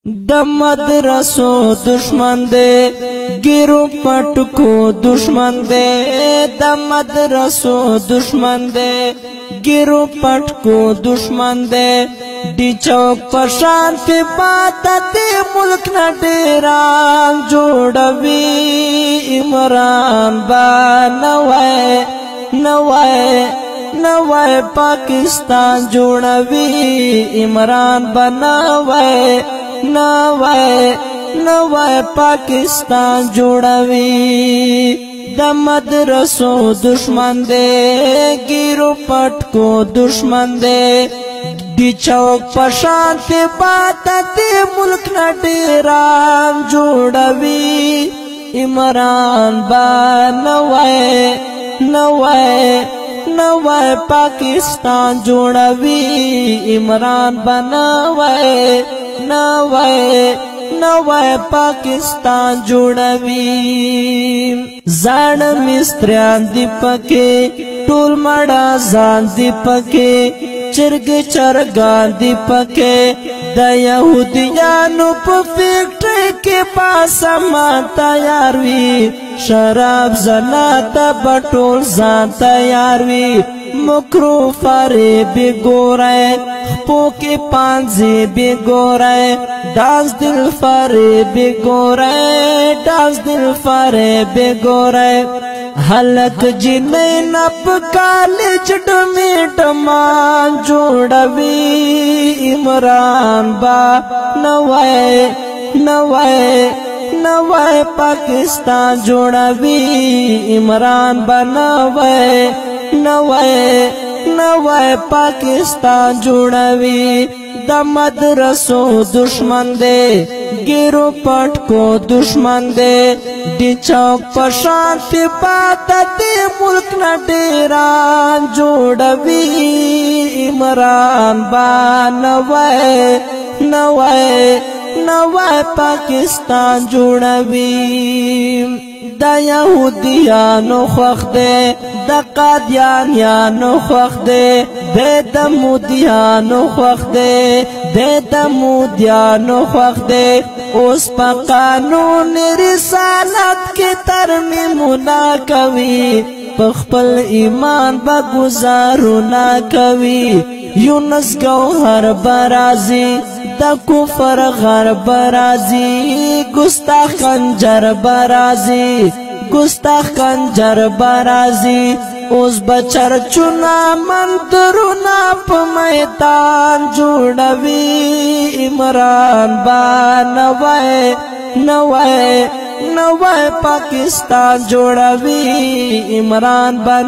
د مدرسو دشمن دے گیرو پٹکو دشمن دے د مدرسو دشمن دے گیرو پٹکو دشمن دے ڈی چوک پشان پہ باتت ملک نہ ڈیران جوڑوی عمران با نوائے پاکستان جوڑوی عمران با نوائے پاکستان جوڑوی د مدرسو دشمن دے گیرو پٹکو دشمن دے دی چوک پشان تے باتت ملک نہ ڈیران جوڑوی عمران با نوائے پاکستان جوڑوی عمران با نوائے پاکستان جوڑوی زان مستریان دی پکے ټول مڑا زان دی پکے چرگ چرگان دی پکے دا یہودیانو پا فیکٹری کے پاس ما تیار وی شراب زناتا بطول زان تیار وی مکرو فارے بے گورے خپو کے پانزے بے گورے ڈانس دل فارے بے گورے ڈانس دل فارے بے گورے حلق جنیں نپ کالج ڈمیٹ مان جوڑوی عمران با نوائے پاکستان جوڑوی عمران با نوائے پاکستان جوڑوی د مدرسو دشمن دے گیرو پٹکو دشمن دے دی چوک پشان پہ باتت ملک نہ ڈیران جوڑوی عمران با نوائے پاکستان جوڑوی دا یہودیانو خوخ دے دا قادیانیانو خوخ دے دا مودیانو خوخ دے دا مودیانو خوخ دے اس پا قانون رسالت کے ترمیم نہ کوی پخپل ایمان با گزارو نہ کوی یونس گوہر برازی دا کفر غر برازی گستاخ کنجر برازی اس بچر چنا مندرونا پا میدان جوڑوی عمران با نوائے پاکستان جوڑوی عمران با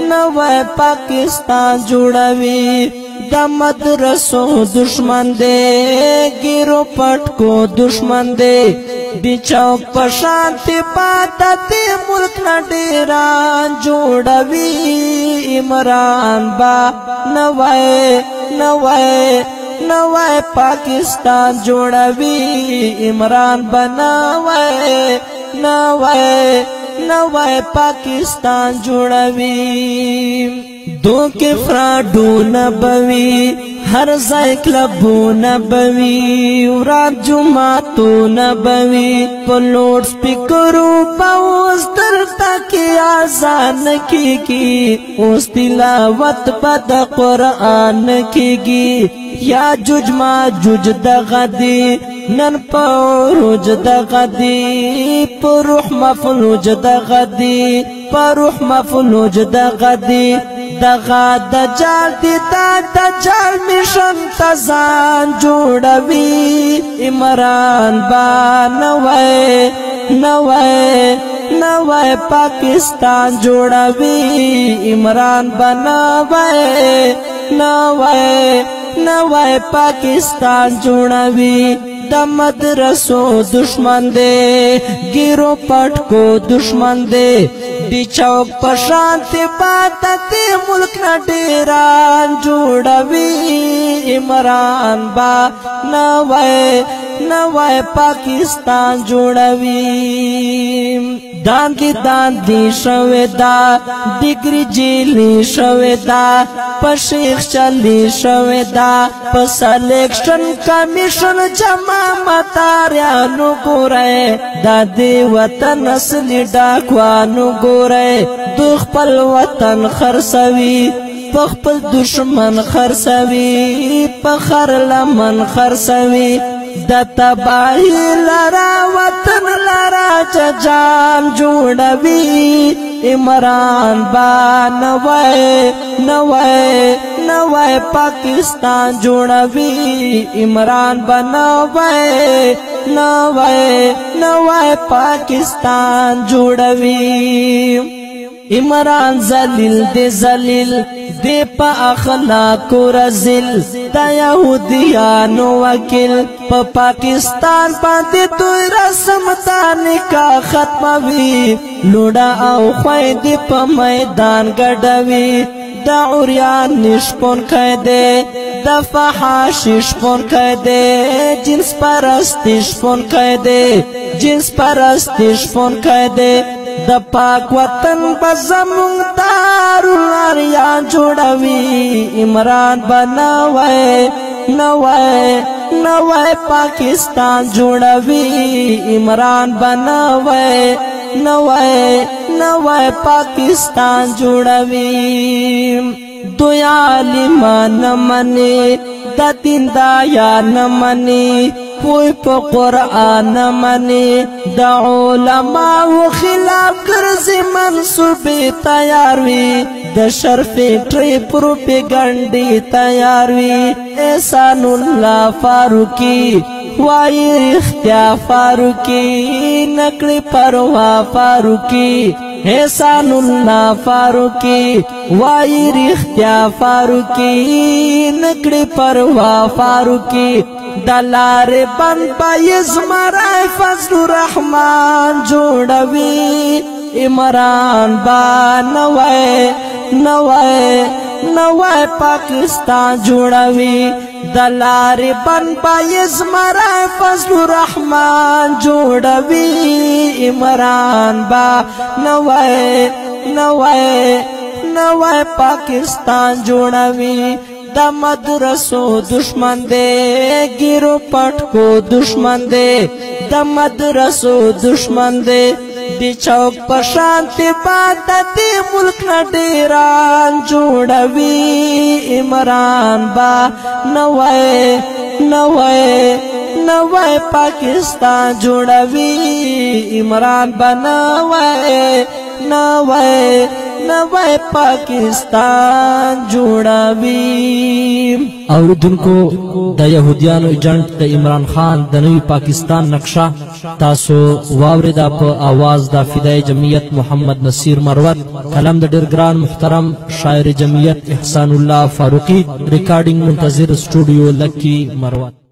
نوائے پاکستان جوڑوی د مدرسو دشمن دے گیرو پٹکو دشمن دے دی چوک پشان تے باتت ملک نہ ڈیران جوڑوی عمران با نوائے پاکستان جوڑوی عمران با نوائے پاکستان جوڑوی دو کے فراڈو نبوی ہر ځای کلبو نبوی ورات جمعاتو نبوی په لوډ سپیکرو باوس درته کې اذان کیږي اوس تلاوت په د قرآن کیږي یا جوج ما جوج دغه دی نن په روج دغه دی په روح مفلوج دغه دی په روح مفلوج دغه دی دغا دجال دی دا دجال مشن تزان جوڑوی عمران با نوائے پاکستان جوڑوی عمران با نوائے پاکستان جوڑوی د مدرسو دشمن دے گیرو پٹکو دشمن دے دی چوک پشان تے باتت ملک نہ ڈیران جوڑوی عمران با نوای پاکستان جوړوي داندی داندی شوی دا ډیګری جیلی شوی دا په شیخ چلی شوی دا په سلیکشن کمیشن جمع متاریانو ګورئ دا دی وطن اصلي ډاکوانو ګورئ د خپل وطن خرڅوي په خپل دشمن خرڅوي په خر لمن خرڅوي د تباہی لرا وطن لرا جان جوړوي عمران با نوای نوای نوای پاکستان جوړوي عمران با نوای نوای نوای پاکستان جوړوي عمران زلیل دے زلیل دے پا اخلاق رزل دا یہودیانو وکیل پا پاکستان باندې دوی رسم تا نکاح ختموي لوڑا او خوید پا میدان گڑوی دا عریان نشپون کہدے دا فحاشی شپون کہدے جنس پرستی شپون کہدے جنس پرستی شپون کہدے د پاک وطن بزمون دارالعریان جوړوي عمران بنوي نوای نوای پاکستان جوړوي عمران بنوي نوای نوای پاکستان جوړوي دوی عالمان منی د دین دایا نمنی پوی په قرآن منی د علماء خلاف ګرځي منصوبې تیار وي د شرفي ټری پروپاګاندا تیار وي احسان الله فاروقی وای اختیا فاروقی نکړي پروا فاروقی احسان الله فاروقی وای اختیا فاروقی نکړي پروا فاروقی دلار بند پایز مرای فضل الرحمن جوړوي عمران با نوای نوای نوای پاکستان جوړوي دلار بند پایز مرای فضل الرحمن جوړوي عمران با نوای نوای نوای پاکستان جوړوي د مدرسو دشمن دے گیرو پٹکو دشمن دے د مدرسو دشمن دے دی چوک پشانتی بادت ملک نڈیران جوڑوی عمران با نوائے نوائے نوائے پاکستان جوڑوی عمران با نوائے نوائے نوائے پاکستان جوړوي اوریدونکو د یهودیانو ایجنټ د عمران خان د نوي پاکستان نقشه تاسو واوریدا په آواز د فدای جمعیت محمد نصیر مروت کلام د ډیر ګران محترم شاعر جمعیت احسان الله فاروقی ریکارډینګ منتظر سټوډیو لکی مروت